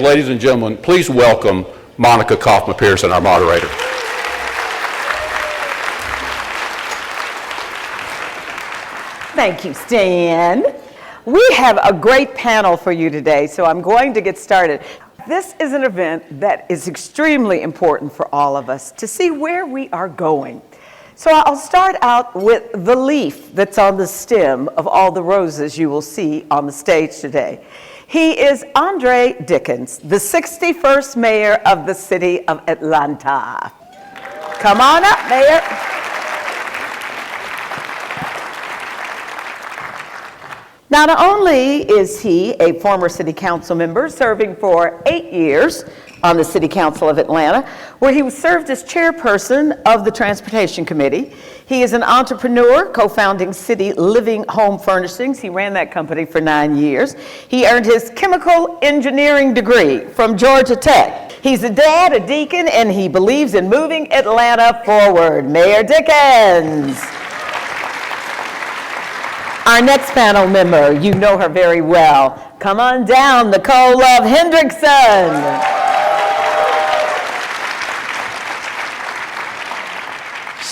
Ladies and gentlemen, please welcome Monica Kaufman Pearson, our moderator. Thank you, Stan. We have a great panel for you today, so I'm going to get started. This is an event that is extremely important for all of us to see where we are going. So I'll start out with the leaf that's on the stem of all the roses you will see on the stage today. He is Andre Dickens, the 61st mayor of the city of Atlanta. Come on up, Mayor. Now, not only is he a former city council member serving for 8 years on the City Council of Atlanta, where he served as chairperson of the Transportation Committee. He is an entrepreneur, co-founding City Living Home Furnishings. He ran that company for 9 years. He earned his chemical engineering degree from Georgia Tech. He's a dad, a deacon, and he believes in moving Atlanta forward. Mayor Dickens. Our next panel member, you know her very well. Come on down, Nicole Love Hendrickson.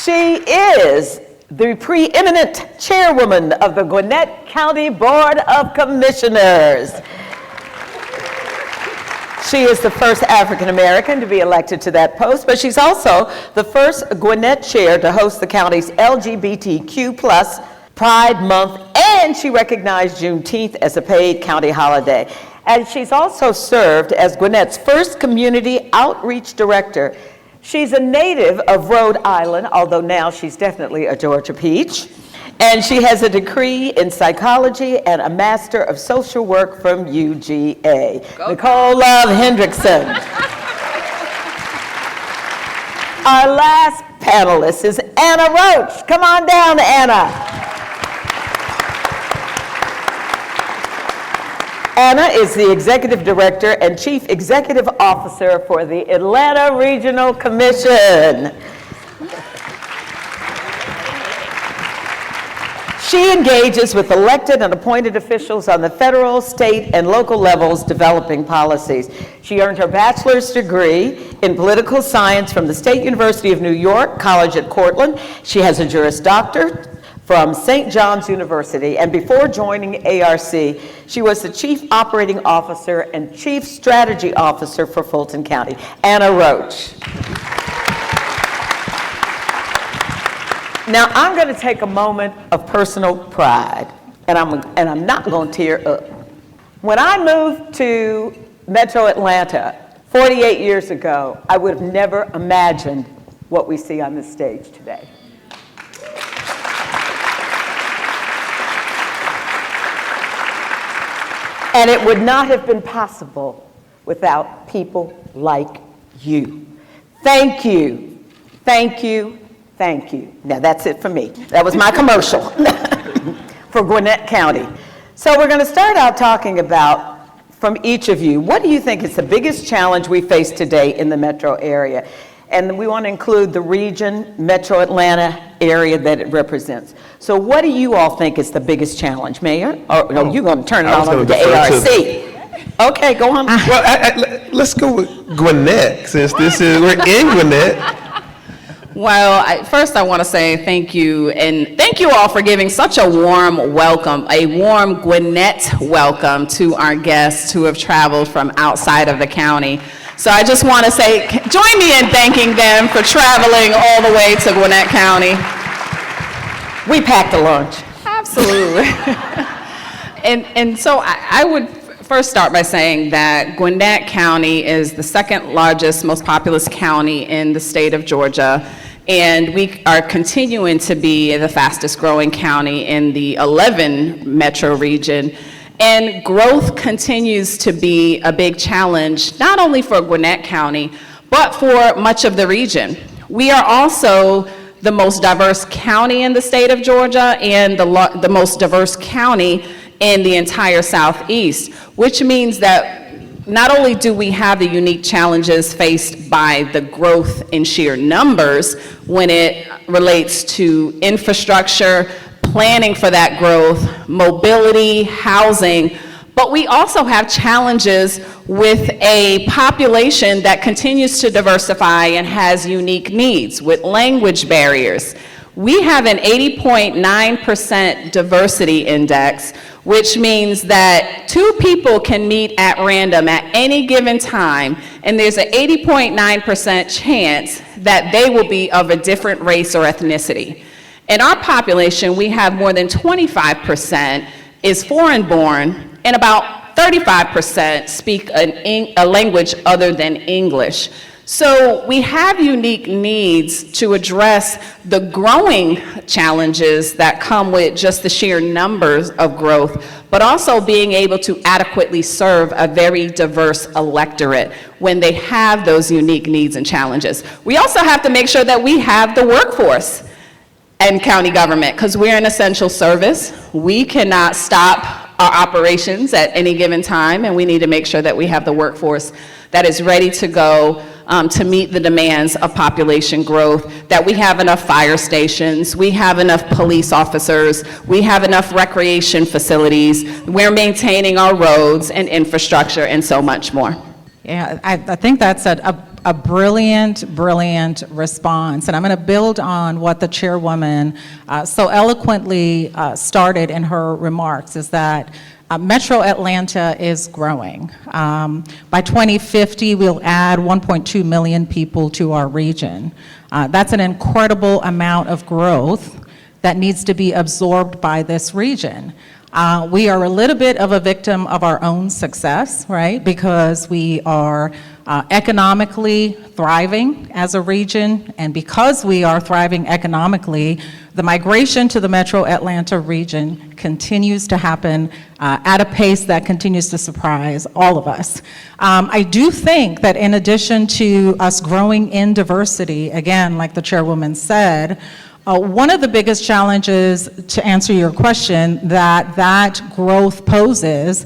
She is the preeminent chairwoman of the Gwinnett County Board of Commissioners. She is the first African American to be elected to that post, but she's also the first Gwinnett chair to host the county's LGBTQ+ Pride Month, and she recognized Juneteenth as a paid county holiday. And she's also served as Gwinnett's first community outreach director. She's a native of Rhode Island, although now she's definitely a Georgia peach. And she has a degree in psychology and a master of social work from UGA. Nicole Love Hendrickson. Our last panelist is Anna Roach. Come on down, Anna. Anna is the Executive Director and Chief Executive Officer for the Atlanta Regional Commission. She engages with elected and appointed officials on the federal, state, and local levels developing policies. She earned her bachelor's degree in political science from the State University of New York College at Cortland. She has a Juris Doctor from St. John's University, and before joining ARC, she was the Chief Operating Officer and Chief Strategy Officer for Fulton County. Anna Roach. Now, I'm going to take a moment of personal pride, and I'm not going to tear up. When I moved to Metro Atlanta 48 years ago, I would have never imagined what we see on this stage today. And it would not have been possible without people like you. Thank you, thank you, thank you. Now that's it for me. That was my commercial for Gwinnett County. So we're going to start out talking about, from each of you, what do you think is the biggest challenge we face today in the metro area? And we want to include the region, Metro Atlanta area that it represents. So what do you all think is the biggest challenge, Mayor? Or no, you're going to turn it all over to ARC. Okay, go on. Well, let's go with Gwinnett, since we're in Gwinnett. Well, first I want to say thank you, and thank you all for giving such a warm welcome, a warm Gwinnett welcome to our guests who have traveled from outside of the county. So I just want to say, join me in thanking them for traveling all the way to Gwinnett County. We packed a lunch. Absolutely. and so I would first start by saying that Gwinnett County is the second largest, most populous county in the state of Georgia. And we are continuing to be the fastest growing county in the 11 metro region. And growth continues to be a big challenge, not only for Gwinnett County, but for much of the region. We are also the most diverse county in the state of Georgia and the most diverse county in the entire Southeast, which means that not only do we have the unique challenges faced by the growth in sheer numbers when it relates to infrastructure, planning for that growth, mobility, housing, But we also have challenges with a population that continues to diversify and has unique needs with language barriers. We have an 80.9% diversity index, which means that two people can meet at random at any given time, and there's an 80.9% chance that they will be of a different race or ethnicity. In our population, we have more than 25% is foreign-born, and about 35% speak a language other than English. So we have unique needs to address the growing challenges that come with just the sheer numbers of growth, but also being able to adequately serve a very diverse electorate when they have those unique needs and challenges. We also have to make sure that we have the workforce in county government, because we're an essential service. We cannot stop our operations at any given time, and we need to make sure that we have the workforce that is ready to go to meet the demands of population growth, that we have enough fire stations, we have enough police officers, we have enough recreation facilities, we're maintaining our roads and infrastructure, and so much more. Yeah, I think that's a brilliant, brilliant response. And I'm going to build on what the chairwoman so eloquently started in her remarks, is that Metro Atlanta is growing. By 2050, we'll add 1.2 million people to our region. That's an incredible amount of growth that needs to be absorbed by this region. We are a little bit of a victim of our own success, right? Because we are economically thriving as a region, and because we are thriving economically, the migration to the Metro Atlanta region continues to happen at a pace that continues to surprise all of us. I do think that in addition to us growing in diversity, again, like the chairwoman said, one of the biggest challenges, to answer your question, that growth poses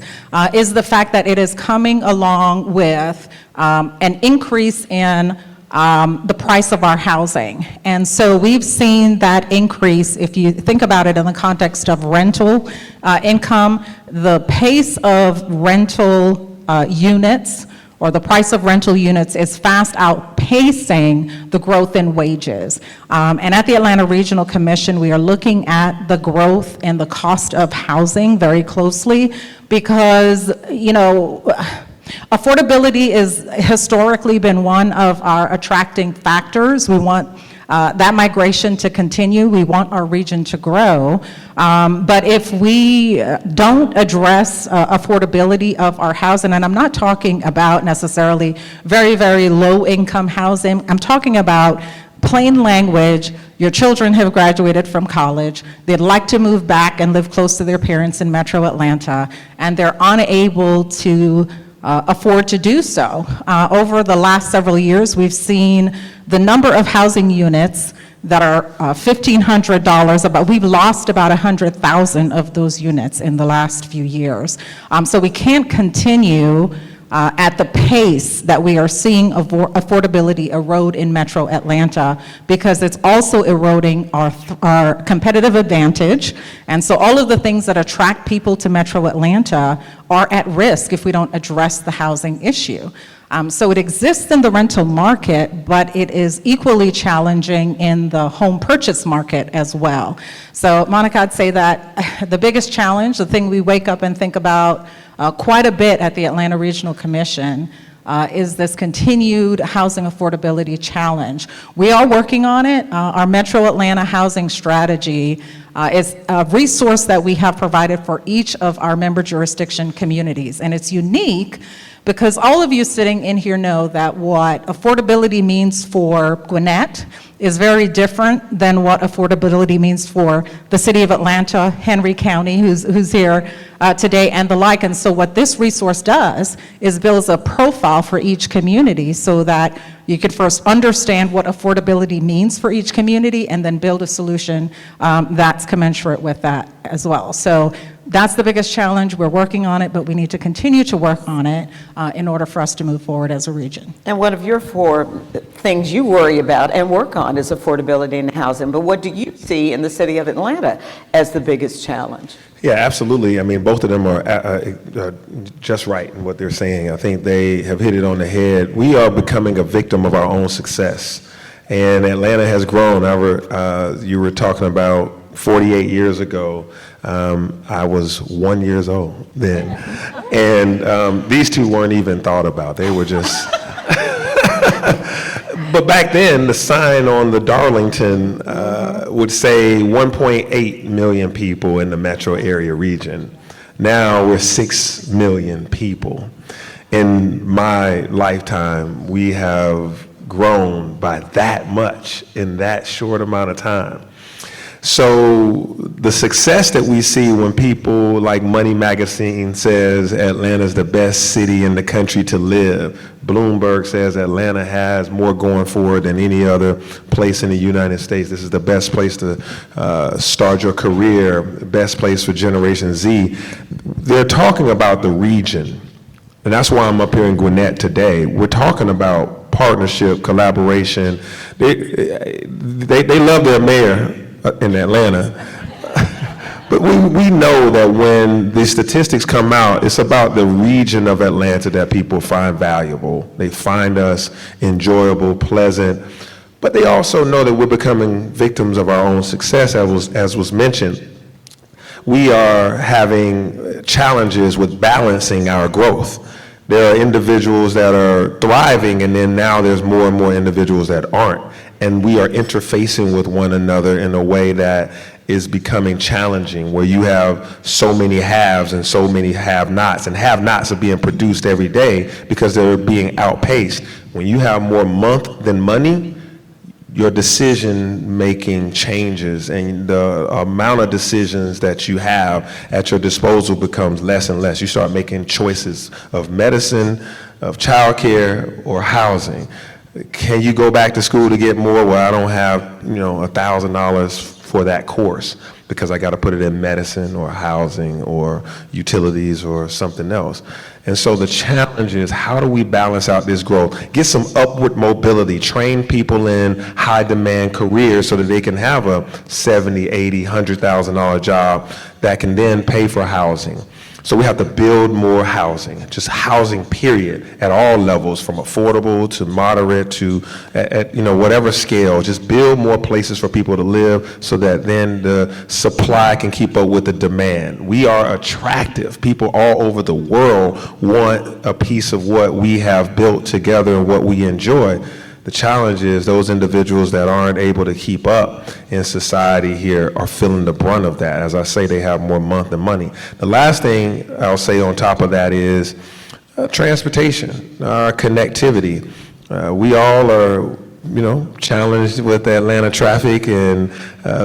is the fact that it is coming along with an increase in the price of our housing. And so we've seen that increase, if you think about it in the context of rental income, the pace of rental units, or the price of rental units, is fast outpacing the growth in wages. And at the Atlanta Regional Commission, we are looking at the growth and the cost of housing very closely, because, you know, affordability has historically been one of our attracting factors. We want that migration to continue. We want our region to grow. But if we don't address affordability of our housing, and I'm not talking about necessarily very, very low income housing, I'm talking about plain language. Your children have graduated from college, they'd like to move back and live close to their parents in Metro Atlanta, and they're unable to afford to do so. Over the last several years, we've seen the number of housing units that are $1,500, but we've lost about 100,000 of those units in the last few years. So we can't continue at the pace that we are seeing affordability erode in Metro Atlanta, because it's also eroding our competitive advantage. And so all of the things that attract people to Metro Atlanta are at risk if we don't address the housing issue. So it exists in the rental market, but it is equally challenging in the home purchase market as well. So Monica, I'd say that the biggest challenge, the thing we wake up and think about quite a bit at the Atlanta Regional Commission, is this continued housing affordability challenge. We are working on it. Our Metro Atlanta housing strategy is a resource that we have provided for each of our member jurisdiction communities, and it's unique because all of you sitting in here know that what affordability means for Gwinnett is very different than what affordability means for the city of Atlanta, Henry County, who's here today, and the like. And so what this resource does is builds a profile for each community so that you could first understand what affordability means for each community and then build a solution that's commensurate with that as well. So that's the biggest challenge. We're working on it, but we need to continue to work on it in order for us to move forward as a region. And one of your 4 things you worry about and work on is affordability in housing. But what do you see in the city of Atlanta as the biggest challenge? Yeah, absolutely. I mean, both of them are just right in what they're saying. I think they have hit it on the head. We are becoming a victim of our own success. And Atlanta has grown. You were talking about 48 years ago. I was 1 year old then. And these two weren't even thought about. They were just... But back then, the sign on the Darlington would say 1.8 million people in the metro area region. Now we're 6 million people. In my lifetime, we have grown by that much in that short amount of time. So the success that we see when people like Money Magazine says Atlanta's the best city in the country to live, Bloomberg says Atlanta has more going for it than any other place in the United States. This is the best place to start your career, best place for Generation Z. They're talking about the region. And that's why I'm up here in Gwinnett today. We're talking about partnership, collaboration. They love their mayor in Atlanta. But we know that when the statistics come out, it's about the region of Atlanta that people find valuable. They find us enjoyable, pleasant, but they also know that we're becoming victims of our own success, as was mentioned. We are having challenges with balancing our growth. There are individuals that are thriving, and then now there's more and more individuals that aren't. And we are interfacing with one another in a way that is becoming challenging, where you have so many haves and so many have-nots, and have-nots are being produced every day because they're being outpaced. When you have more month than money, your decision-making changes, and the amount of decisions that you have at your disposal becomes less and less. You start making choices of medicine, of childcare, or housing. Can you go back to school to get more? Well, I don't have, $1,000 for that course because I got to put it in medicine or housing or utilities or something else. And so the challenge is, how do we balance out this growth? Get some upward mobility, train people in high demand careers so that they can have a $70,000, $80,000, $100,000 job that can then pay for housing. So we have to build more housing, just housing period, at all levels, from affordable to moderate to at whatever scale. Just build more places for people to live so that then the supply can keep up with the demand. We are attractive. People all over the world want a piece of what we have built together and what we enjoy. The challenge is those individuals that aren't able to keep up in society here are feeling the brunt of that. As I say, they have more month than money. The last thing I'll say on top of that is transportation, connectivity. We all are, challenged with Atlanta traffic and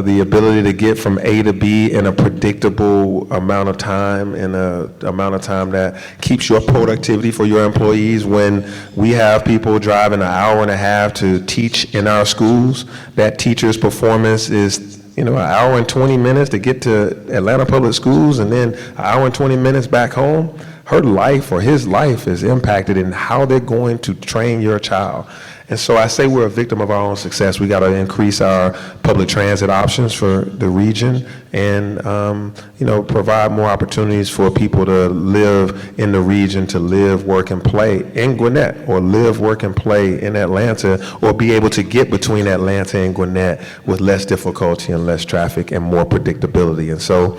the ability to get from A to B in a predictable amount of time, in an amount of time that keeps your productivity for your employees. When we have people driving an hour and a half to teach in our schools, that teacher's performance is an hour and 20 minutes to get to Atlanta Public Schools and then an hour and 20 minutes back home. Her life or his life is impacted in how they're going to train your child. And so I say we're a victim of our own success. We got to increase our public transit options for the region and, provide more opportunities for people to live in the region, to live, work, and play in Gwinnett, or live, work, and play in Atlanta, or be able to get between Atlanta and Gwinnett with less difficulty and less traffic and more predictability. And so,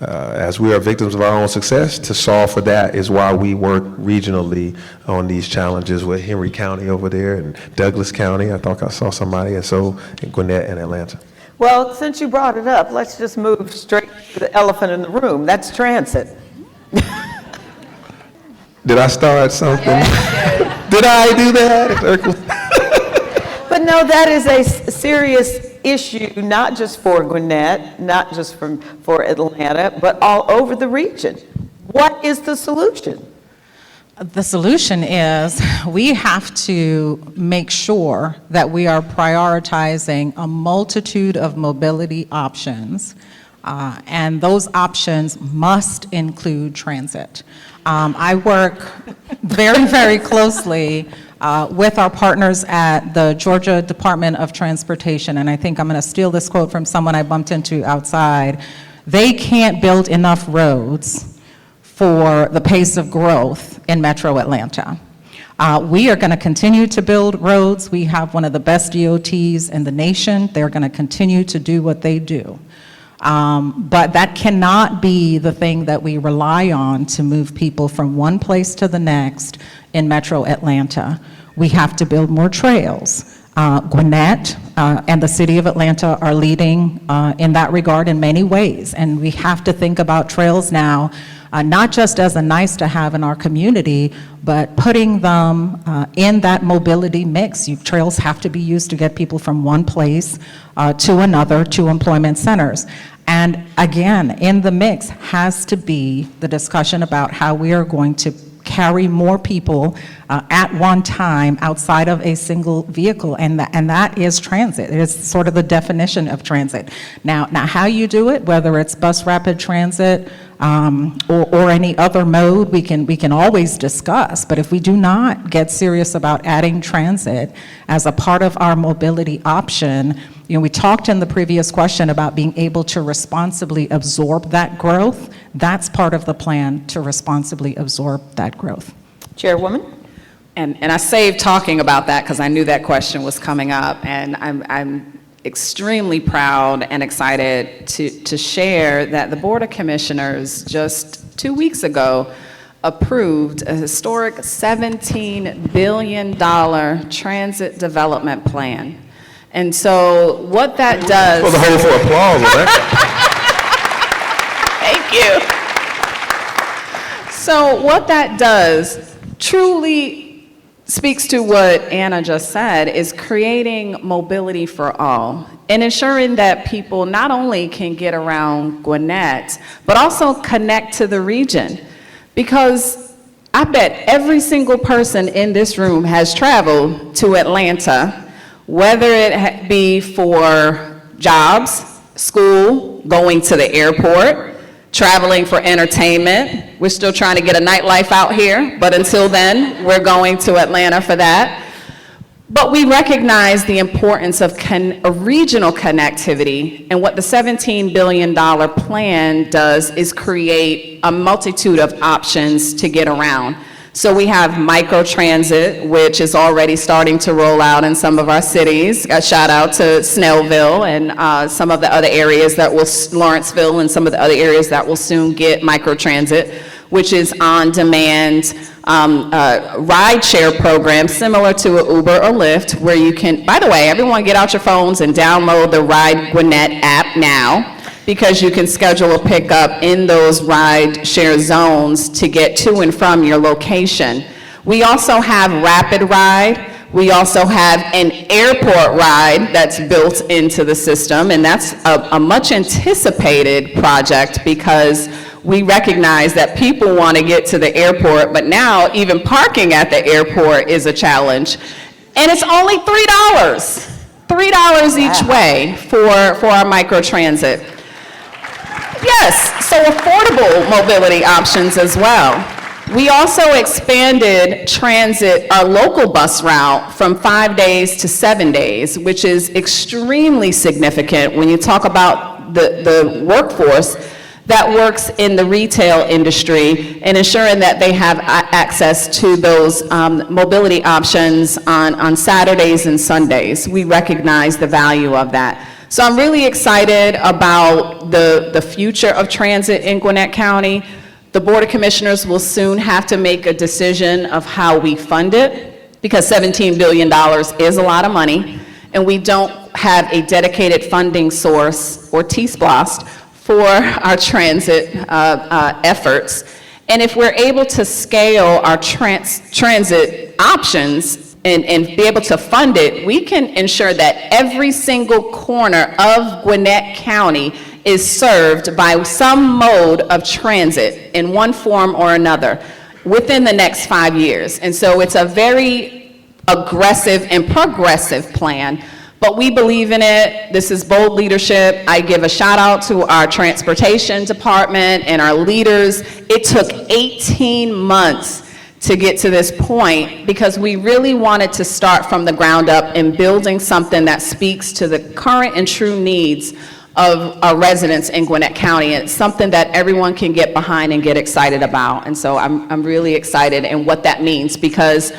as we are victims of our own success, to solve for that is why we work regionally on these challenges with Henry County over there and Douglas County. I thought I saw somebody, and so in Gwinnett and Atlanta. Well, since you brought it up, let's just move straight to the elephant in the room. That's transit. Did I start something? Did I do that? But no, that is a serious issue, not just for Gwinnett, not just for Atlanta, but all over the region. What is the solution? The solution is we have to make sure that we are prioritizing a multitude of mobility options And those options must include transit. I work very, very closely with our partners at the Georgia Department of Transportation, and I think I'm going to steal this quote from someone I bumped into outside. They can't build enough roads for the pace of growth in Metro Atlanta. We are going to continue to build roads. We have one of the best DOTs in the nation. They're going to continue to do what they do. But that cannot be the thing that we rely on to move people from one place to the next in Metro Atlanta. We have to build more trails. Gwinnett and the city of Atlanta are leading in that regard in many ways, and we have to think about trails now, not just as a nice to have in our community, but putting them in that mobility mix. Trails have to be used to get people from one place to another, to employment centers. And again, in the mix has to be the discussion about how we are going to carry more people at one time outside of a single vehicle, and that is transit. It is sort of the definition of transit. Now how you do it, whether it's bus rapid transit or any other mode, we can always discuss. But if we do not get serious about adding transit as a part of our mobility option, we talked in the previous question about being able to responsibly absorb that growth. That's part of the plan, to responsibly absorb that growth. Chairwoman? And I saved talking about that because I knew that question was coming up, and I'm extremely proud and excited to share that the Board of Commissioners just 2 weeks ago approved a historic $17 billion transit development plan. And so what that does... Well, the hold for applause on that. Thank you. So what that does truly speaks to what Anna just said, is creating mobility for all and ensuring that people not only can get around Gwinnett, but also connect to the region. Because I bet every single person in this room has traveled to Atlanta, whether it be for jobs, school, going to the airport, traveling for entertainment. We're still trying to get a nightlife out here, but until then, we're going to Atlanta for that. But we recognize the importance of regional connectivity, and what the $17 billion plan does is create a multitude of options to get around. So we have microtransit, which is already starting to roll out in some of our cities. A shout out to Snellville and some of the other areas that will, Lawrenceville and some of the other areas that will soon get microtransit, which is on-demand ride-share program similar to an Uber or Lyft, where you can, by the way, everyone get out your phones and download the Ride Gwinnett app now, because you can schedule a pickup in those ride-share zones to get to and from your location. We also have Rapid Ride. We also have an airport ride that's built into the system, and that's a much anticipated project because we recognize that people want to get to the airport, but now even parking at the airport is a challenge. And it's only $3 each way for our microtransit. Yes, so affordable mobility options as well. We also expanded transit, our local bus route, from 5 days to 7 days, which is extremely significant when you talk about the workforce that works in the retail industry and ensuring that they have access to those mobility options on Saturdays and Sundays. We recognize the value of that. So I'm really excited about the future of transit in Gwinnett County. The Board of Commissioners will soon have to make a decision of how we fund it, because $17 billion is a lot of money, and we don't have a dedicated funding source or T-SPLOST for our transit efforts. And if we're able to scale our transit options and be able to fund it, we can ensure that every single corner of Gwinnett County is served by some mode of transit in one form or another within the next 5 years. And so it's a very aggressive and progressive plan, But we believe in it. This is bold leadership. I give a shout out to our transportation department and our leaders. It took 18 months to get to this point because we really wanted to start from the ground up in building something that speaks to the current and true needs of our residents in Gwinnett County. It's something that everyone can get behind and get excited about. And so I'm really excited and what that means, because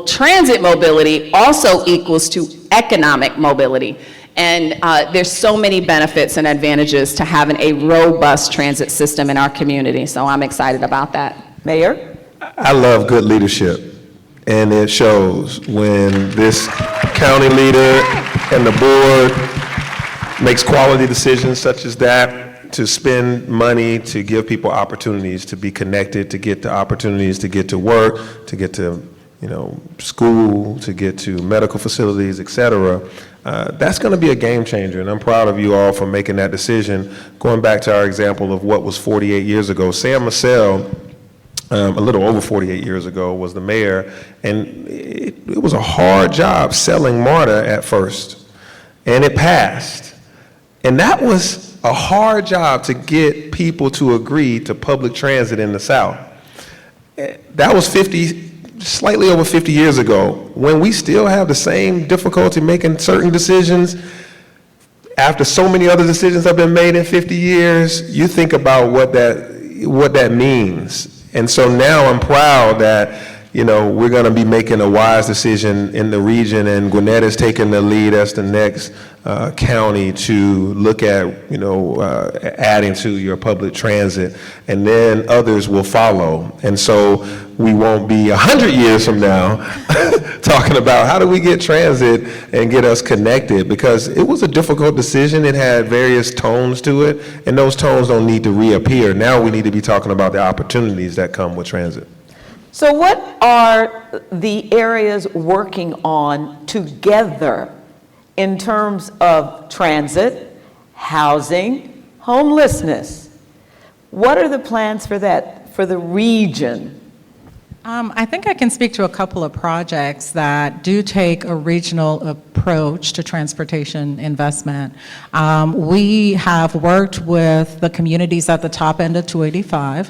transit mobility also equals to economic mobility. And there's so many benefits and advantages to having a robust transit system in our community. So I'm excited about that. Mayor? I love good leadership, and it shows when this county leader and the board makes quality decisions such as that, to spend money, to give people opportunities to be connected, to get the opportunities to get to work, to get to, school, to get to medical facilities, et cetera. That's going to be a game changer, and I'm proud of you all for making that decision. Going back to our example of what was 48 years ago, Sam Massell, a little over 48 years ago, was the mayor, and it was a hard job selling MARTA at first, and it passed. And that was a hard job to get people to agree to public transit in the South. That was slightly over 50 years ago, when we still have the same difficulty making certain decisions. After so many other decisions have been made in 50 years, you think about what that means. And so now I'm proud that, we're going to be making a wise decision in the region, and Gwinnett is taking the lead as the next county to look at, adding to your public transit, and then others will follow. And so we won't be 100 years from now talking about how do we get transit and get us connected, because it was a difficult decision. It had various tones to it, and those tones don't need to reappear. Now we need to be talking about the opportunities that come with transit. So what are the areas working on together in terms of transit, housing, homelessness? What are the plans for that, for the region? I think I can speak to a couple of projects that do take a regional approach to transportation investment. We have worked with the communities at the top end of 285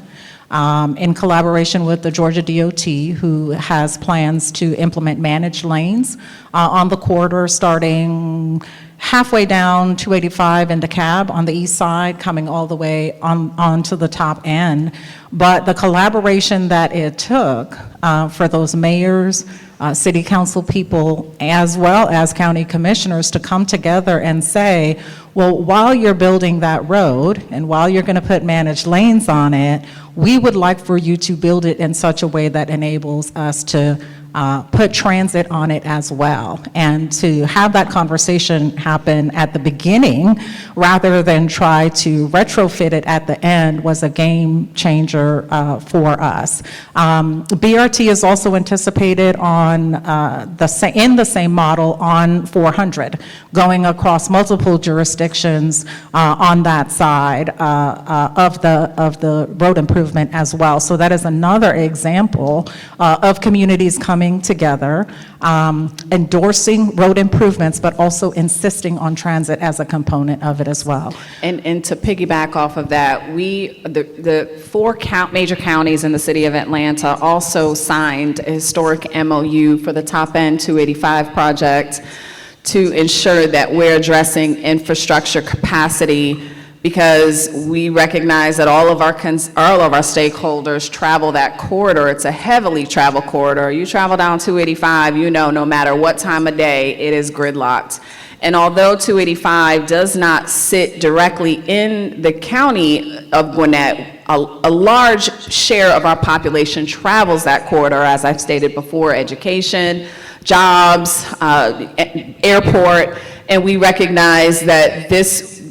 in collaboration with the Georgia DOT, who has plans to implement managed lanes on the corridor starting halfway down 285 in DeKalb on the east side, coming all the way onto the top end. But the collaboration that it took for those mayors, city council people, as well as county commissioners to come together and say, well, while you're building that road and while you're going to put managed lanes on it, we would like for you to build it in such a way that enables us to put transit on it as well. And to have that conversation happen at the beginning rather than try to retrofit it at the end was a game changer for us. BRT is also anticipated on in the same model on 400, going across multiple jurisdictions on that side of the road improvement as well. So that is another example of communities coming together, endorsing road improvements, but also insisting on transit as a component of it as well. And to piggyback off of that, the four major counties in the city of Atlanta also signed a historic MOU for the top end 285 project to ensure that we're addressing infrastructure capacity, because we recognize that all of our stakeholders travel that corridor. It's a heavily traveled corridor. You travel down 285, no matter what time of day, it is gridlocked. And although 285 does not sit directly in the county of Gwinnett, a large share of our population travels that corridor, as I've stated before, education, jobs, airport, and we recognize that this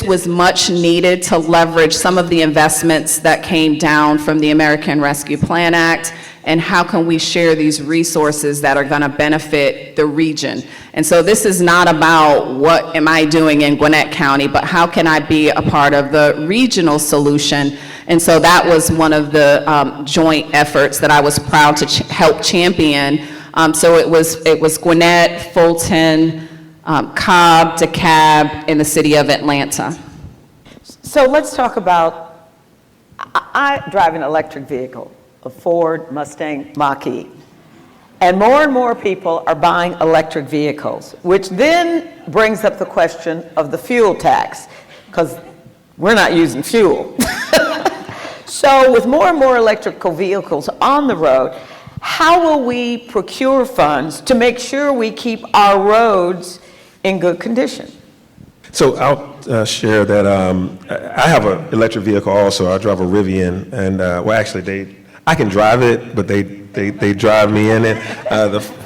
was much needed to leverage some of the investments that came down from the American Rescue Plan Act, and how can we share these resources that are going to benefit the region. And so this is not about what am I doing in Gwinnett County, but how can I be a part of the regional solution. And so that was one of the joint efforts that I was proud to help champion. So it was Gwinnett, Fulton, Cobb, DeKalb, in the city of Atlanta. So let's talk about, I drive an electric vehicle, a Ford Mustang Mach-E. And more people are buying electric vehicles, which then brings up the question of the fuel tax, because we're not using fuel. So with more and more electrical vehicles on the road, how will we procure funds to make sure we keep our roads in good condition? So I'll share that I have an electric vehicle also. I drive a Rivian, and well, actually, I can drive it, but they drive me in it.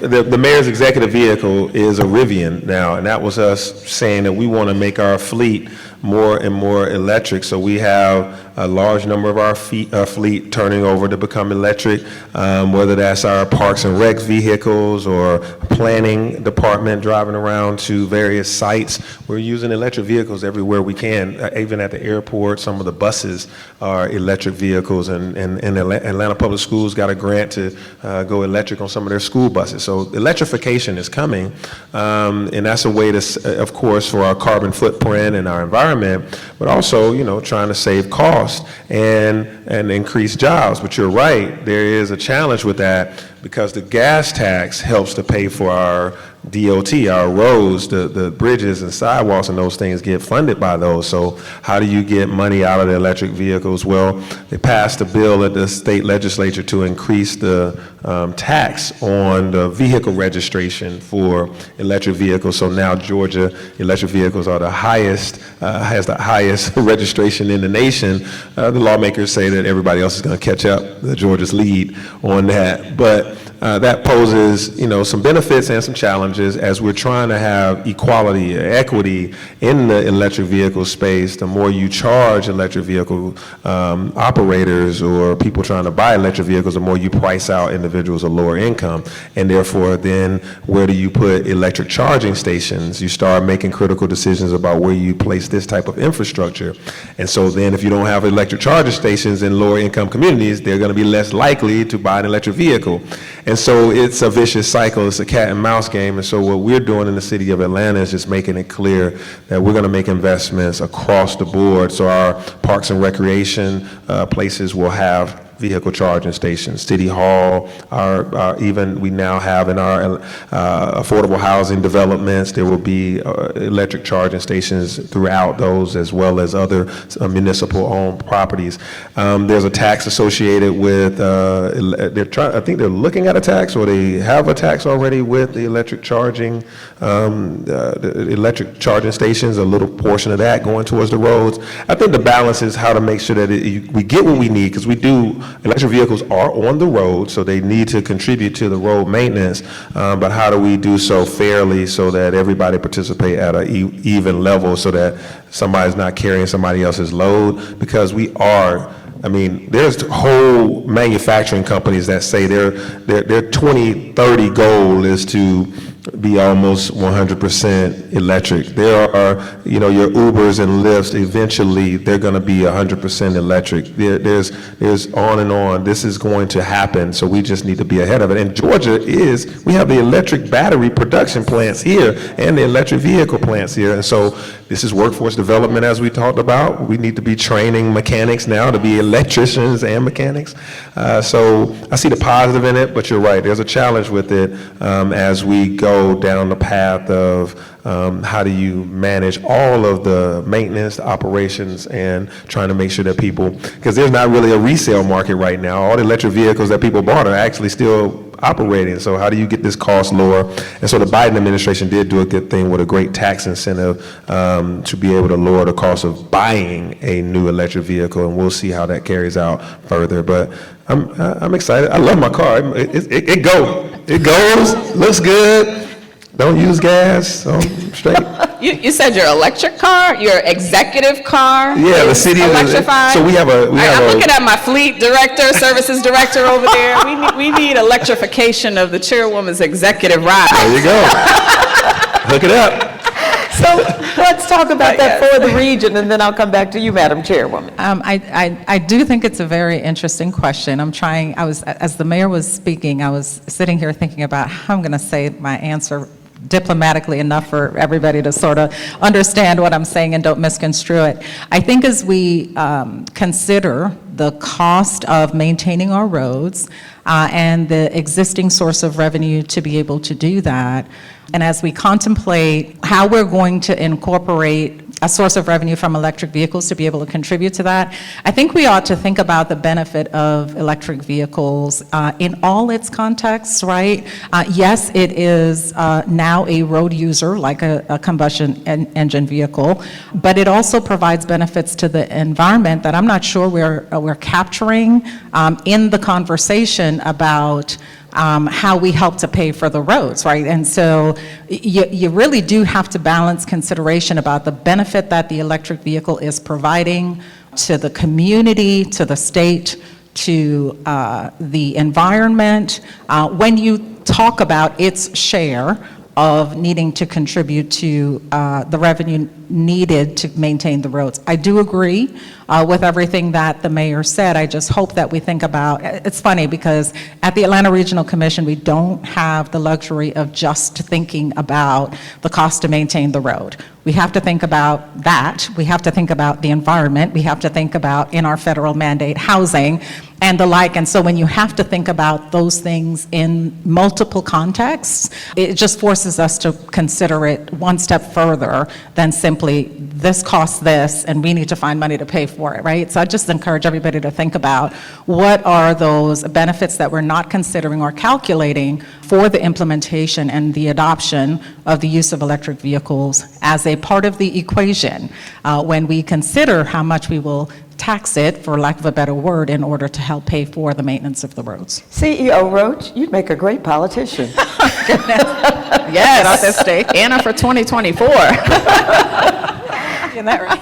The mayor's executive vehicle is a Rivian now, and that was us saying that we want to make our fleet more and more electric. So we have a large number of our fleet turning over to become electric, whether that's our Parks and Rec vehicles or planning department driving around to various sites. We're using electric vehicles everywhere we can, even at the airport. Some of the buses are electric vehicles, and Atlanta Public Schools got a grant to go electric on some of their school buses. So electrification is coming, and that's a way to, of course, for our carbon footprint and our environment, but also, trying to save costs and increase jobs. But you're right, there is a challenge with that because the gas tax helps to pay for our DOT, our roads, the bridges and sidewalks, and those things get funded by those. So how do you get money out of the electric vehicles? Well, they passed a bill at the state legislature to increase the tax on the vehicle registration for electric vehicles. So now Georgia electric vehicles are the highest, has the highest registration in the nation. The lawmakers say that everybody else is going to catch up, Georgia's lead on that. But that poses, some benefits and some challenges as we're trying to have equality, equity in the electric vehicle space. The more you charge electric vehicle operators or people trying to buy electric vehicles, the more you price out individuals of lower income. And therefore, then where do you put electric charging stations? You start making critical decisions about where you place this type of infrastructure. And so then if you don't have electric charging stations in lower income communities, they're going to be less likely to buy an electric vehicle. And so it's a vicious cycle. It's a cat and mouse game. And so what we're doing in the city of Atlanta is just making it clear that we're going to make investments across the board. So our parks and recreation places will have vehicle charging stations. City Hall, even we now have in our affordable housing developments, there will be electric charging stations throughout those, as well as other municipal owned properties. There's a tax associated with, I think they're looking at a tax, or they have a tax already with the electric charging, the electric charging stations, a little portion of that going towards the roads. I think the balance is how to make sure that we get what we need, because we do. Electric vehicles are on the road, so they need to contribute to the road maintenance, but how do we do so fairly so that everybody participate at an even level so that somebody's not carrying somebody else's load? Because there's whole manufacturing companies that say their 2030 goal is to be almost 100% electric. There are, your Ubers and Lyfts, eventually they're going to be 100% electric. There's on and on. This is going to happen, so we just need to be ahead of it. And Georgia we have the electric battery production plants here and the electric vehicle plants here. And so this is workforce development, as we talked about. We need to be training mechanics now to be electricians and mechanics. So I see the positive in it, but you're right. There's a challenge with it as we go down the path of how do you manage all of the maintenance, the operations, and trying to make sure that people, because there's not really a resale market right now. All the electric vehicles that people bought are actually still operating. So how do you get this cost lower? And so the Biden administration did do a good thing with a great tax incentive to be able to lower the cost of buying a new electric vehicle, and we'll see how that carries out further. But I'm excited. I love my car. It goes, looks good. Don't use gas, so straight. You said your electric car, your executive car? Yeah, the city is electrified. So I'm looking at my fleet director, services director over there. We need electrification of the chairwoman's executive ride. There you go. Hook it up. So let's talk about that for the region, and then I'll come back to you, Madam Chairwoman. I do think it's a very interesting question. As the mayor was speaking, I was sitting here thinking about how I'm going to say my answer diplomatically enough for everybody to sort of understand what I'm saying and don't misconstrue it. I think as we consider the cost of maintaining our roads and the existing source of revenue to be able to do that, and as we contemplate how we're going to incorporate a source of revenue from electric vehicles to be able to contribute to that, I think we ought to think about the benefit of electric vehicles in all its contexts, right? Yes, it is now a road user, like a combustion engine vehicle, but it also provides benefits to the environment that I'm not sure we're capturing in the conversation about how we help to pay for the roads, right? And so you really do have to balance consideration about the benefit that the electric vehicle is providing to the community, to the state, to the environment, when you talk about its share of needing to contribute to the revenue needed to maintain the roads. I do agree with everything that the mayor said. I just hope that we think about, it's funny because at the Atlanta Regional Commission, we don't have the luxury of just thinking about the cost to maintain the road. We have to think about that. We have to think about the environment. We have to think about, in our federal mandate, housing and the like. And so when you have to think about those things in multiple contexts, it just forces us to consider it one step further than simply this costs this and we need to find money to pay for it, right? So I just encourage everybody to think about what are those benefits that we're not considering or calculating for the implementation and the adoption of the use of electric vehicles as a part of the equation when we consider how much we will tax it, for lack of a better word, in order to help pay for the maintenance of the roads. CEO Roach, you'd make a great politician. Yes, Anna for 2024. Isn't that right?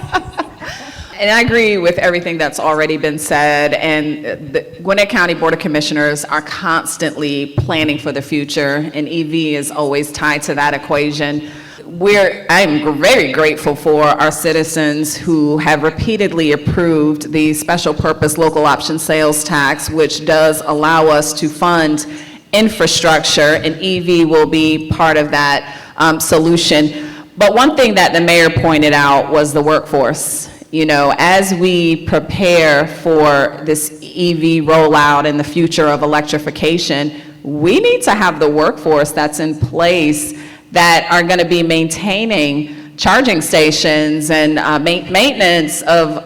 And I agree with everything that's already been said, and the Gwinnett County Board of Commissioners are constantly planning for the future, and EV is always tied to that equation. I'm very grateful for our citizens who have repeatedly approved the special purpose local option sales tax, which does allow us to fund infrastructure, and EV will be part of that solution. But one thing that the mayor pointed out was the workforce. You know, as we prepare for this EV rollout and the future of electrification, we need to have the workforce that's in place that are going to be maintaining charging stations and maintenance of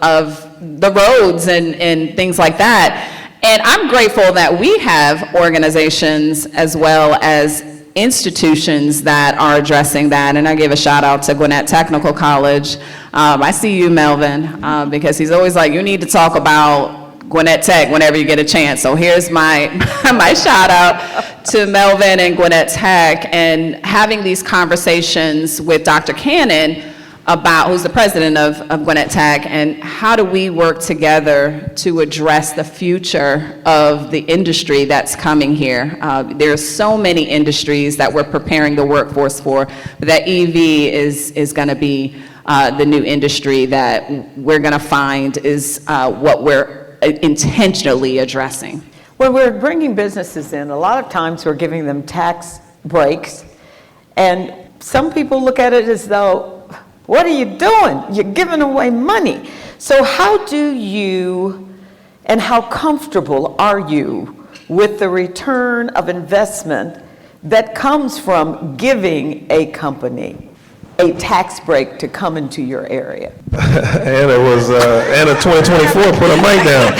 the roads and things like that. And I'm grateful that we have organizations as well as institutions that are addressing that. And I give a shout out to Gwinnett Technical College. I see you, Melvin, because he's always like, you need to talk about Gwinnett Tech whenever you get a chance. So here's my my shout out to Melvin and Gwinnett Tech, and having these conversations with Dr. Cannon about, who's the president of Gwinnett Tech, and how do we work together to address the future of the industry that's coming here. There's so many industries that we're preparing the workforce for, but that EV is going to be the new industry that we're going to find is what we're intentionally addressing. When we're bringing businesses in, a lot of times we're giving them tax breaks, and some people look at it as though, what are you doing? You're giving away money. So how do you, and how comfortable are you with the return of investment that comes from giving a company a tax break to come into your area? Anna was, Anna 2024, put a mic down.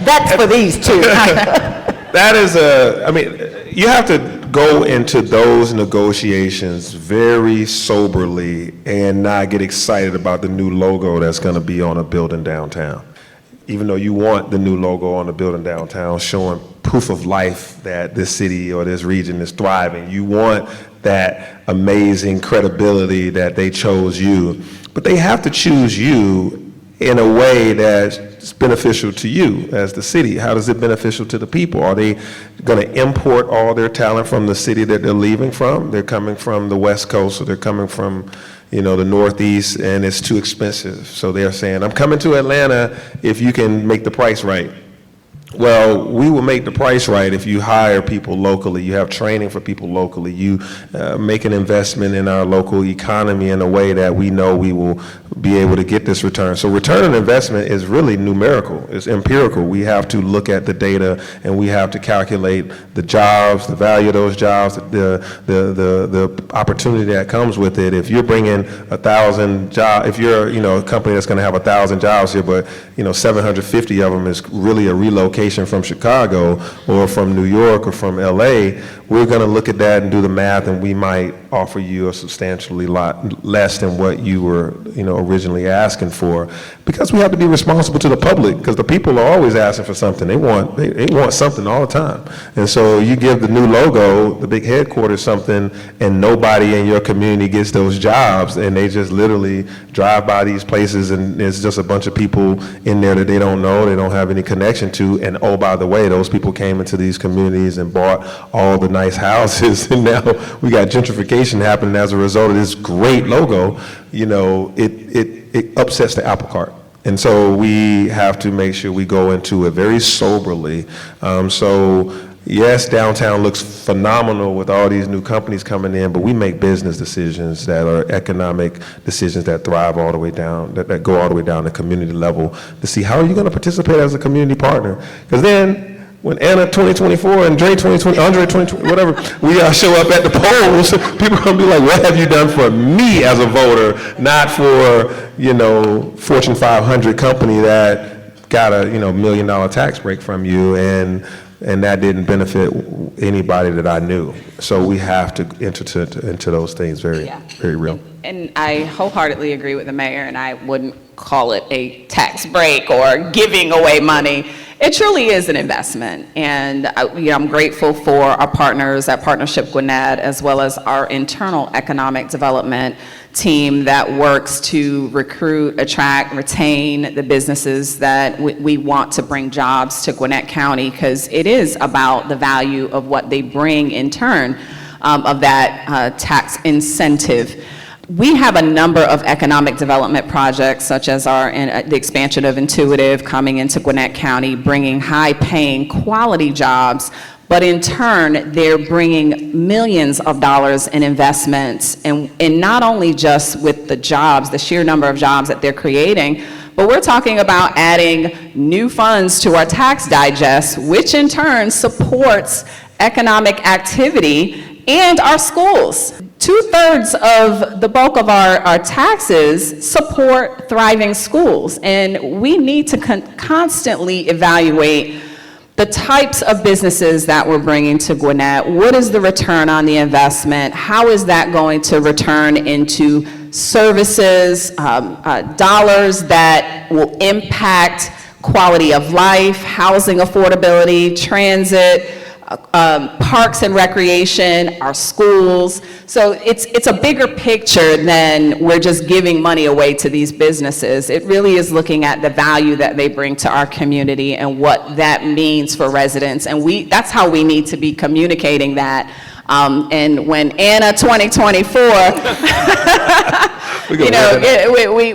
That's for these two. That is I mean, you have to go into those negotiations very soberly and not get excited about the new logo that's going to be on a building downtown. Even though you want the new logo on the building downtown showing proof of life that this city or this region is thriving, you want that amazing credibility that they chose you. But they have to choose you in a way that's beneficial to you as the city. How is it beneficial to the people? Are they going to import all their talent from the city that they're leaving from? They're coming from the West Coast, or they're coming from, you know, the Northeast, and it's too expensive. So they're saying, I'm coming to Atlanta if you can make the price right. Well, we will make the price right if you hire people locally, you have training for people locally, you make an investment in our local economy in a way that we know we will be able to get this return. So return on investment is really numerical, it's empirical. We have to look at the data and we have to calculate the jobs, the value of those jobs, the opportunity that comes with it. If you're bringing 1,000 jobs, if you're a company that's going to have 1,000 jobs here, but 750 of them is really a relocation from Chicago or from New York or from LA, we're going to look at that and do the math, and we might offer you a substantially lot less than what you were originally asking for, because we have to be responsible to the public, because the people are always asking for something. They want something all the time. And so you give the new logo, the big headquarters, something, and nobody in your community gets those jobs, and they just literally drive by these places and there's just a bunch of people in there that they don't know, they don't have any connection to, and oh, by the way, those people came into these communities and bought all the nice houses, and now we got gentrification happening as a result of this great logo. It upsets the apple cart. And so we have to make sure we go into it very soberly. So yes, downtown looks phenomenal with all these new companies coming in, but we make business decisions that are economic decisions that thrive all the way down, that go all the way down to community level, to see how are you going to participate as a community partner. Because then when Anna 2024 and Dre 2020, Andre 2020, whatever, we show up at the polls, people are going to be like, what have you done for me as a voter, not for, Fortune 500 company that got a, $1 million tax break from you, and that didn't benefit anybody that I knew. So we have to enter into those things very real. And I wholeheartedly agree with the mayor, and I wouldn't call it a tax break or giving away money. It truly is an investment, and I'm grateful for our partners at Partnership Gwinnett, as well as our internal economic development team that works to recruit, attract, retain the businesses that we want to bring jobs to Gwinnett County, because it is about the value of what they bring in turn of that tax incentive. We have a number of economic development projects, such as the expansion of Intuitive coming into Gwinnett County, bringing high-paying quality jobs, but in turn, they're bringing millions of dollars in investments, and not only just with the jobs, the sheer number of jobs that they're creating, but we're talking about adding new funds to our tax digest, which in turn supports economic activity and our schools. 2/3 of the bulk of our taxes support thriving schools, and we need to constantly evaluate the types of businesses that we're bringing to Gwinnett. What is the return on the investment? How is that going to return into services, dollars that will impact quality of life, housing affordability, transit, parks and recreation, our schools. So it's a bigger picture than we're just giving money away to these businesses. It really is looking at the value that they bring to our community and what that means for residents. And that's how we need to be communicating that. And when Anna 2024,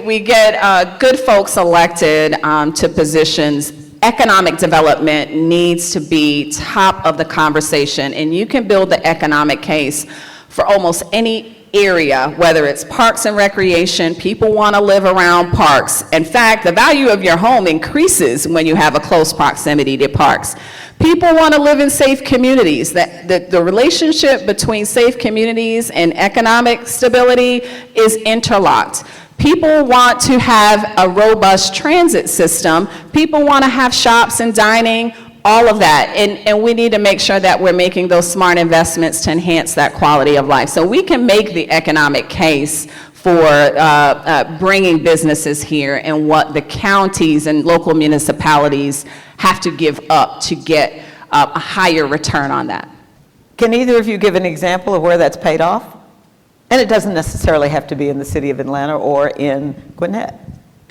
we get good folks elected to positions, economic development needs to be top of the conversation, and you can build the economic case for almost any area, whether it's parks and recreation. People want to live around parks. In fact, the value of your home increases when you have a close proximity to parks. People want to live in safe communities. The relationship between safe communities and economic stability is interlocked. People want to have a robust transit system. People want to have shops and dining, all of that. And we need to make sure that we're making those smart investments to enhance that quality of life. So we can make the economic case for bringing businesses here and what the counties and local municipalities have to give up to get a higher return on that. Can either of you give an example of where that's paid off? And it doesn't necessarily have to be in the city of Atlanta or in Gwinnett.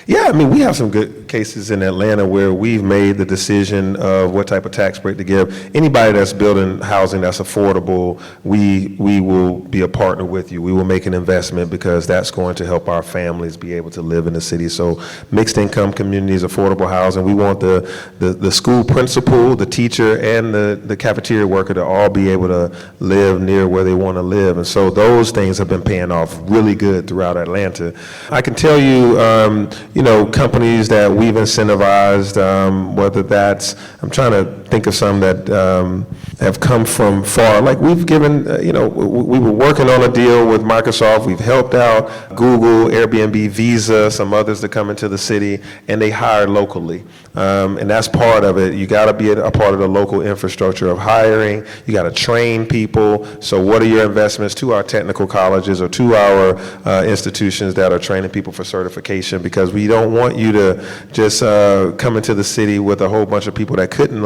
Yeah, I mean, we have some good cases in Atlanta where we've made the decision of what type of tax break to give. Anybody that's building housing that's affordable, we will be a partner with you. We will make an investment because that's going to help our families be able to live in the city. So mixed income communities, affordable housing, we want the school principal, the teacher, and the cafeteria worker to all be able to live near where they want to live. And so those things have been paying off really good throughout Atlanta. I can tell you, companies that we've incentivized, whether that's, I'm trying to think of some that have come from far. Like we've given, we were working on a deal with Microsoft. We've helped out Google, Airbnb, Visa, some others to come into the city, and they hire locally. And that's part of it. You got to be a part of the local infrastructure of hiring. You got to train people. So what are your investments to our technical colleges or to our institutions that are training people for certification? Because we don't want you to just come into the city with a whole bunch of people that couldn't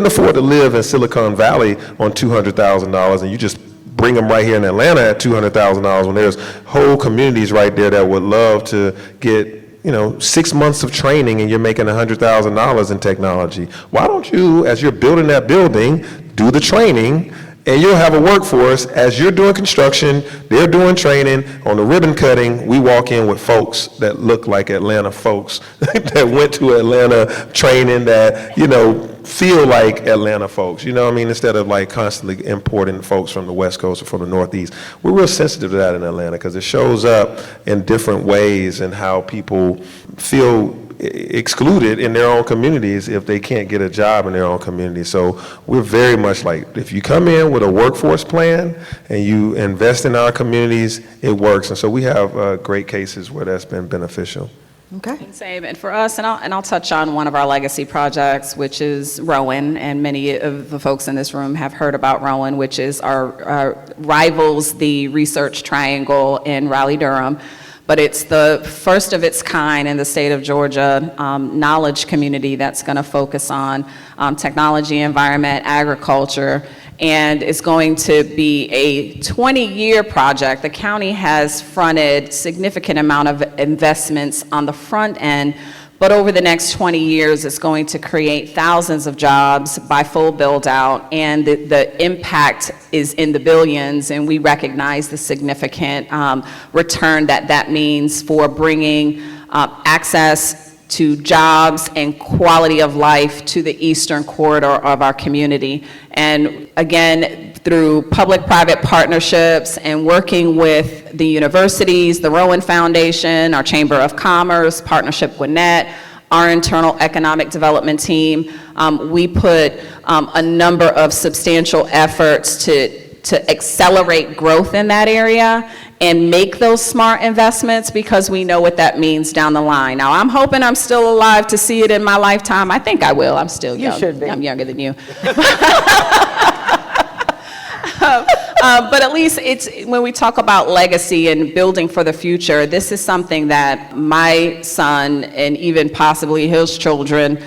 afford to live in Silicon Valley on $200,000, and you just bring them right here in Atlanta at $200,000 when there's whole communities right there that would love to get 6 months of training and you're making $100,000 in technology. Why don't you, as you're building that building, do the training, and you'll have a workforce. As you're doing construction, they're doing training. On the ribbon cutting, we walk in with folks that look like Atlanta folks that went to Atlanta training that, feel like Atlanta folks, instead of like constantly importing folks from the West Coast or from the Northeast. We're real sensitive to that in Atlanta because it shows up in different ways and how people feel excluded in their own communities if they can't get a job in their own community. So we're very much like, if you come in with a workforce plan and you invest in our communities, it works. And so we have great cases where that's been beneficial. Okay. Same, and for us, and I'll touch on one of our legacy projects, which is Rowan, and many of the folks in this room have heard about Rowan, which is our rivals the Research Triangle in Raleigh-Durham. But it's the first of its kind in the state of Georgia knowledge community that's going to focus on technology, environment, agriculture, and it's going to be a 20-year project. The county has fronted significant amount of investments on the front end, but over the next 20 years, it's going to create thousands of jobs by full build out, and the impact is in the billions, and we recognize the significant return that means for bringing access to jobs and quality of life to the eastern corridor of our community. And again, through public-private partnerships and working with the universities, the Rowan Foundation, our Chamber of Commerce, Partnership Gwinnett, our internal economic development team, we put a number of substantial efforts to accelerate growth in that area and make those smart investments because we know what that means down the line. Now, I'm hoping I'm still alive to see it in my lifetime. I think I will. I'm still young. You should be. I'm younger than you. But at least it's when we talk about legacy and building for the future, this is something that my son and even possibly his children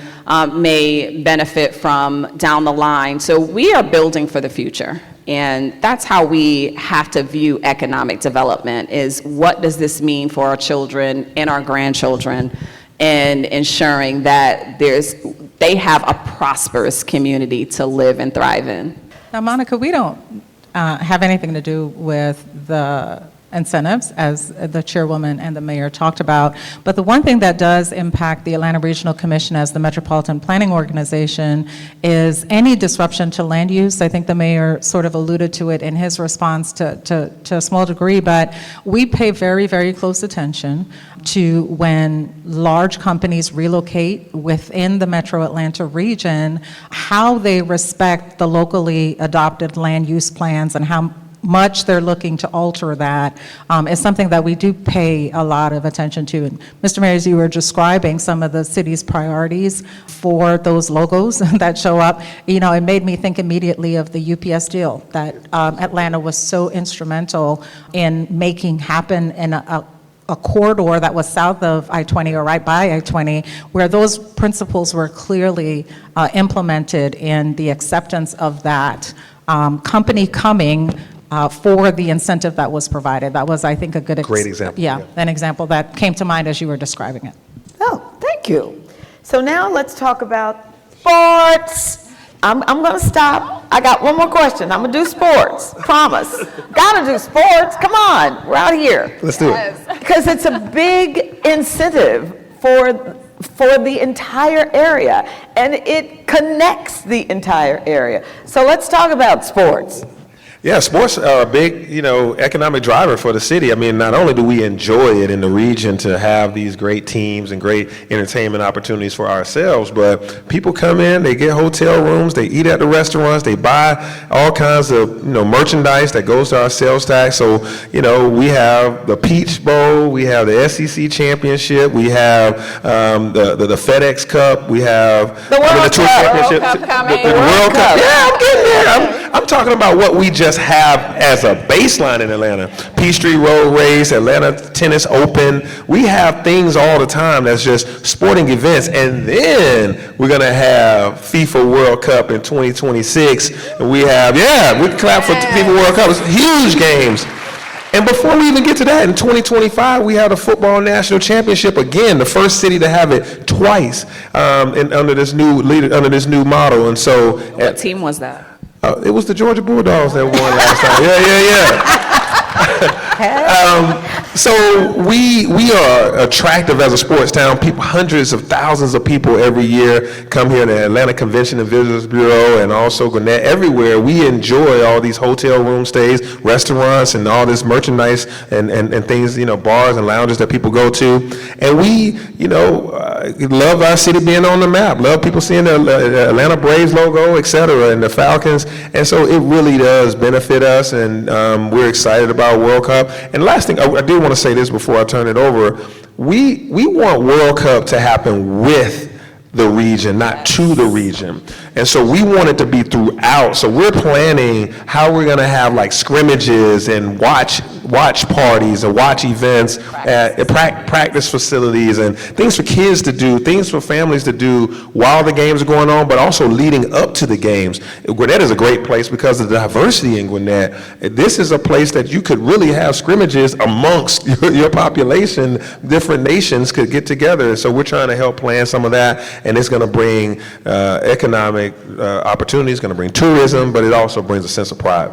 may benefit from down the line. So we are building for the future. And that's how we have to view economic development, is what does this mean for our children and our grandchildren, and ensuring that they have a prosperous community to live and thrive in. Now, Monica, we don't have anything to do with the incentives, as the chairwoman and the mayor talked about. But the one thing that does impact the Atlanta Regional Commission as the Metropolitan Planning Organization is any disruption to land use. I think the mayor sort of alluded to it in his response to a small degree, but we pay very, very close attention to when large companies relocate within the Metro Atlanta region, how they respect the locally adopted land use plans and how much they're looking to alter that is something that we do pay a lot of attention to. And Mr. Mayor, as you were describing some of the city's priorities for those logos that show up, it made me think immediately of the UPS deal that Atlanta was so instrumental in making happen in a corridor that was south of I-20 or right by I-20, where those principles were clearly implemented in the acceptance of that company coming for the incentive that was provided. That was, I think, a good Great example. Yeah, an example that came to mind as you were describing it. Thank you. So now let's talk about sports. I'm going to stop. I got one more question. I'm going to do sports. Promise. Got to do sports. Come on. We're out here. Let's do it. Because it's a big incentive for the entire area, and it connects the entire area. So let's talk about sports. Yeah, sports are a big, economic driver for the city. I mean, not only do we enjoy it in the region to have these great teams and great entertainment opportunities for ourselves, but people come in, they get hotel rooms, they eat at the restaurants, they buy all kinds of, merchandise that goes to our sales tax. So, we have the Peach Bowl, we have the SEC Championship, we have the FedEx Cup, we have The World Tour Cup. Championship, World Cup coming. the World Cup. Yeah, I'm getting there. I'm talking about what we just have as a baseline in Atlanta. Peachtree Road Race, Atlanta Tennis Open. We have things all the time that's just sporting events. And then we're going to have FIFA World Cup in 2026. And we can clap for FIFA World Cup. It's huge games. And before we even get to that, in 2025, we have the Football National Championship again, the first city to have it twice under this new model. And so, What team was that? it was the Georgia Bulldogs that won last time. So we are attractive as a sports town. Hundreds of thousands of people every year come here to the Atlanta Convention and Visitors Bureau and also Gwinnett. Everywhere we enjoy all these hotel room stays, restaurants, and all this merchandise and things, bars and lounges that people go to. And we, love our city being on the map. Love people seeing the Atlanta Braves logo, et cetera, and the Falcons. And so it really does benefit us, and we're excited about World Cup. And the last thing, I do want to say this before I turn it over. We want World Cup to happen with the region, not to the region. And so we want it to be throughout. So we're planning how we're going to have like scrimmages and watch parties and watch events at practice facilities and things for kids to do, things for families to do while the games are going on, but also leading up to the games. Gwinnett is a great place because of the diversity in Gwinnett. This is a place that you could really have scrimmages amongst your population. Different nations could get together. So we're trying to help plan some of that, and it's going to bring economic opportunities, going to bring tourism, but it also brings a sense of pride.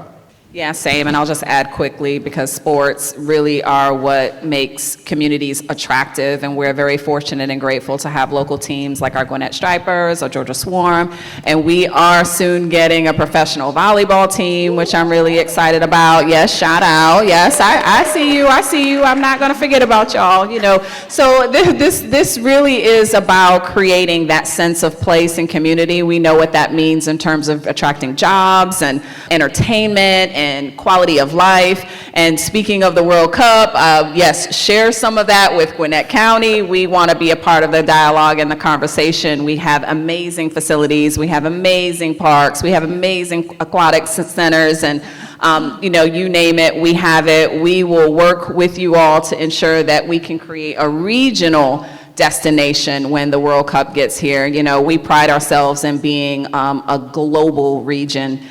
Yeah, same, and I'll just add quickly, because sports really are what makes communities attractive, and we're very fortunate and grateful to have local teams like our Gwinnett Stripers or Georgia Swarm, and we are soon getting a professional volleyball team, which I'm really excited about. Yes, shout out. Yes, I see you. I'm not going to forget about y'all, So this really is about creating that sense of place and community. We know what that means in terms of attracting jobs and entertainment and quality of life. And speaking of the World Cup, yes, share some of that with Gwinnett County. We want to be a part of the dialogue and the conversation. We have amazing facilities, we have amazing parks, we have amazing aquatic centers, and you name it, we have it. We will work with you all to ensure that we can create a regional destination when the World Cup gets here. We pride ourselves in being a global region.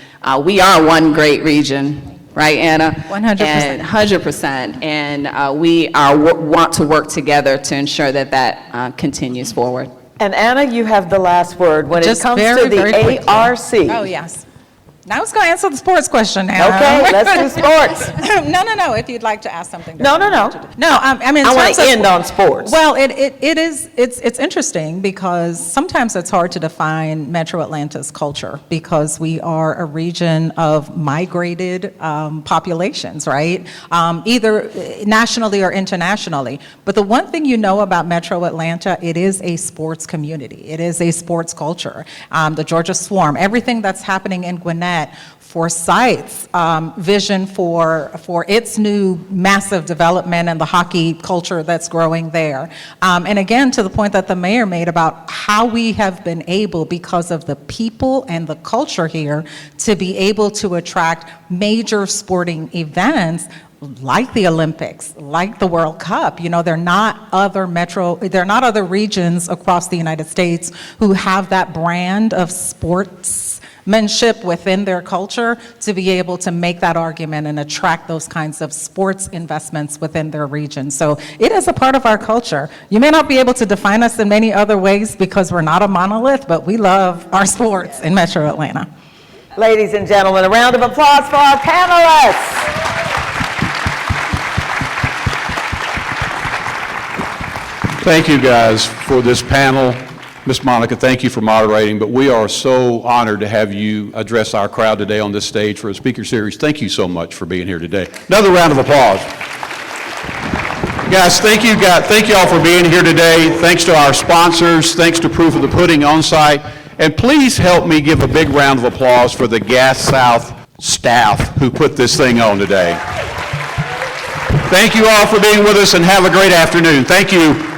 We are one great region, right, Anna? 100%. 100%. And we want to work together to ensure that continues forward. And Anna, you have the last word when Just it comes very, to the very quickly. ARC. Oh, yes. Now I was going to answer the sports question now. Okay, let's do sports. No, if you'd like to ask something. No. No, I mean, in I want terms to of- end on sports. Well, it's interesting because sometimes it's hard to define Metro Atlanta's culture because we are a region of migrated populations, right? Either nationally or internationally. But the one thing you know about Metro Atlanta, it is a sports community. It is a sports culture. The Georgia Swarm, everything that's happening in Gwinnett, Forsyth's vision for its new massive development and the hockey culture that's growing there. And again, to the point that the mayor made about how we have been able, because of the people and the culture here, to be able to attract major sporting events like the Olympics, like the World Cup. They're not other regions across the United States who have that brand of sports sportsmanship within their culture to be able to make that argument and attract those kinds of sports investments within their region. So it is a part of our culture. You may not be able to define us in many other ways because we're not a monolith, but we love our sports in Metro Atlanta. Ladies and gentlemen, a round of applause for our panelists. Thank you, guys, for this panel. Ms. Monica, thank you for moderating, but we are so honored to have you address our crowd today on this stage for a speaker series. Thank you so much for being here today. Another round of applause. Guys, thank you all for being here today. Thanks to our sponsors. Thanks to Proof of the Pudding on site. And please help me give a big round of applause for the Gas South staff who put this thing on today. Thank you all for being with us, and have a great afternoon. Thank you.